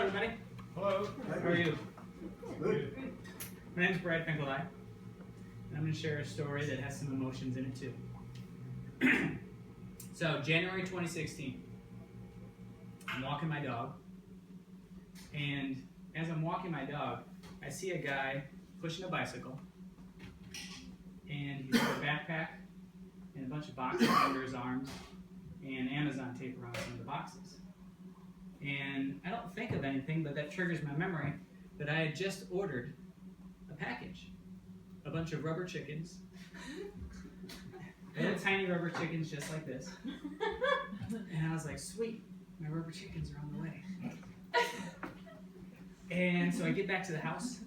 everybody. Hello. How are you? Good. My name's Brad Finkelheim, and I'm going to share a story that has some emotions in it too. So, January 2016, I'm walking my dog, and as I'm walking my dog, I see a guy pushing a bicycle, and he's got a backpack and a bunch of boxes under his arms, and Amazon tape around some of the boxes. And I don't think of anything, but that triggers my memory that I had just ordered a package. A bunch of rubber chickens. Little tiny rubber chickens just like this. And I was like, sweet, my rubber chickens are on the way. And so I get back to the house,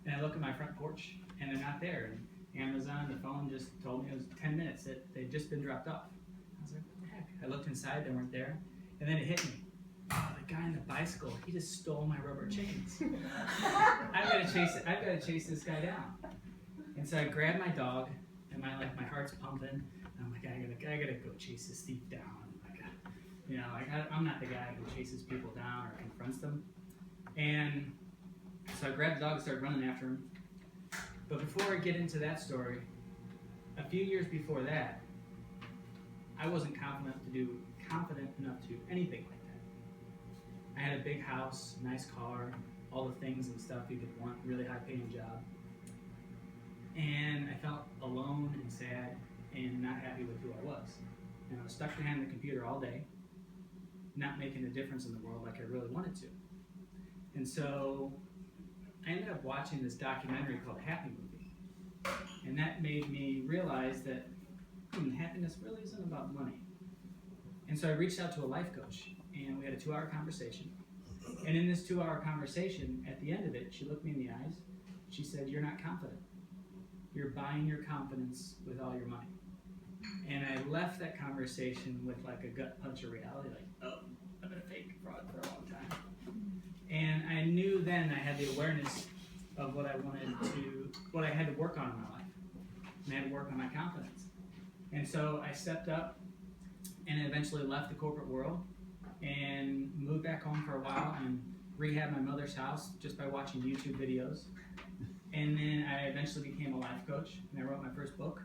and I look at my front porch, and they're not there. And Amazon, the phone just told me it was 10 minutes that they'd just been dropped off. I was like, what the heck? I looked inside, they weren't there. And then it hit me. Oh, the guy on the bicycle, he just stole my rubber chickens. I've got to chase this guy down. And so I grab my dog, and my heart's pumping. And I'm like, I gotta go chase this thief down. I'm not the guy who chases people down or confronts them. And so I grabbed the dog and started running after him. But before I get into that story, a few years before that, I wasn't confident enough to do anything like that. I had a big house, nice car, all the things and stuff you could want, really high-paying job. And I felt alone and sad and not happy with who I was. And I was stuck behind the computer all day, not making a difference in the world like I really wanted to. And so I ended up watching this documentary called Happy Movie. And that made me realize that happiness really isn't about money. And so I reached out to a life coach, and we had a 2-hour conversation. And in this 2-hour conversation, at the end of it, she looked me in the eyes. She said, "You're not confident. You're buying your confidence with all your money." And I left that conversation with like a gut punch of reality, like, oh, I've been a fake fraud for a long time. And I knew then I had the awareness of what I had to work on in my life. And I had to work on my confidence. And so I stepped up and eventually left the corporate world and moved back home for a while and rehabbed my mother's house just by watching YouTube videos. And then I eventually became a life coach, and I wrote my first book.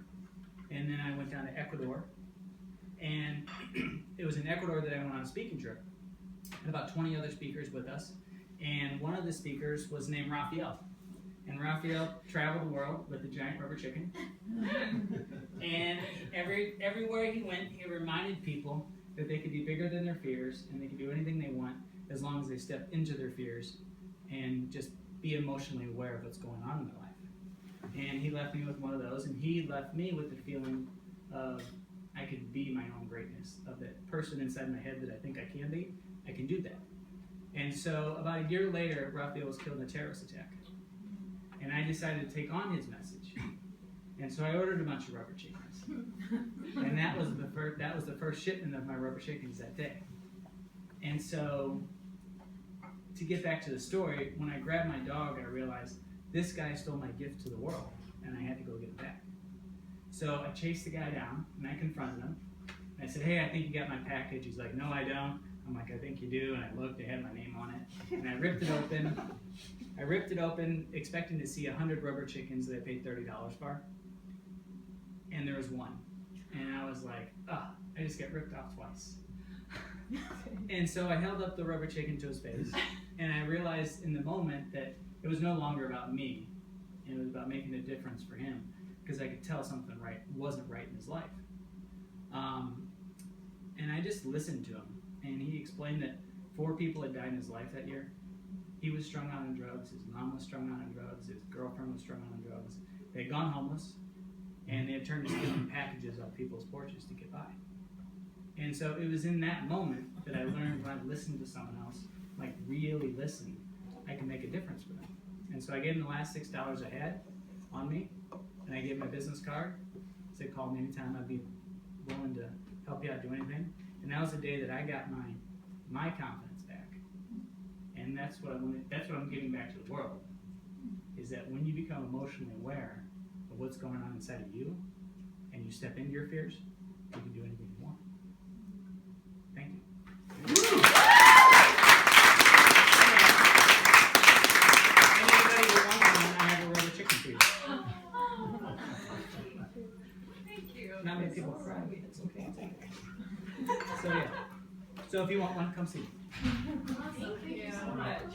And then I went down to Ecuador. And it was in Ecuador that I went on a speaking trip. And about 20 other speakers with us. And one of the speakers was named Raphael. And Raphael traveled the world with a giant rubber chicken. And everywhere he went, he reminded people that they could be bigger than their fears and they could do anything they want as long as they step into their fears and just be emotionally aware of what's going on in their life. And he left me with one of those, and he left me with the feeling of I could be my own greatness, of that person inside my head that I think I can be, I can do that. And so about a year later, Raphael was killed in a terrorist attack. And I decided to take on his message. And so I ordered a bunch of rubber chickens. And that was the first shipment of my rubber chickens that day. And so, to get back to the story, when I grabbed my dog, I realized this guy stole my gift to the world, and I had to go get it back. So I chased the guy down, and I confronted him. And I said, "Hey, I think you got my package." He's like, "No, I don't." I'm like, "I think you do." And I looked, it had my name on it. And I ripped it open, expecting to see 100 rubber chickens that I paid $30 for. And there was one. And I was like, I just got ripped off twice. And so I held up the rubber chicken to his face, and I realized in the moment that it was no longer about me. It was about making a difference for him, because I could tell something wasn't right in his life. And I just listened to him, and he explained that 4 people had died in his life that year. He was strung out on drugs, his mom was strung out on drugs, his girlfriend was strung out on drugs. They had gone homeless, and they had turned to stealing packages off people's porches to get by. And so it was in that moment that I learned when I listened to someone else, like really listen, I can make a difference for them. And so I gave them the last $6 I had on me, and I gave them my business card. I said, "Call me anytime, I'd be willing to help you out, do anything." And that was the day that I got my confidence back. And that's what I'm giving back to the world, is that when you become emotionally aware of what's going on inside of you, and you step into your fears, you can do anything you want. Thank you. made people cry. It's okay. Take it. So yeah. So if you want one, come see me. Thank you so much.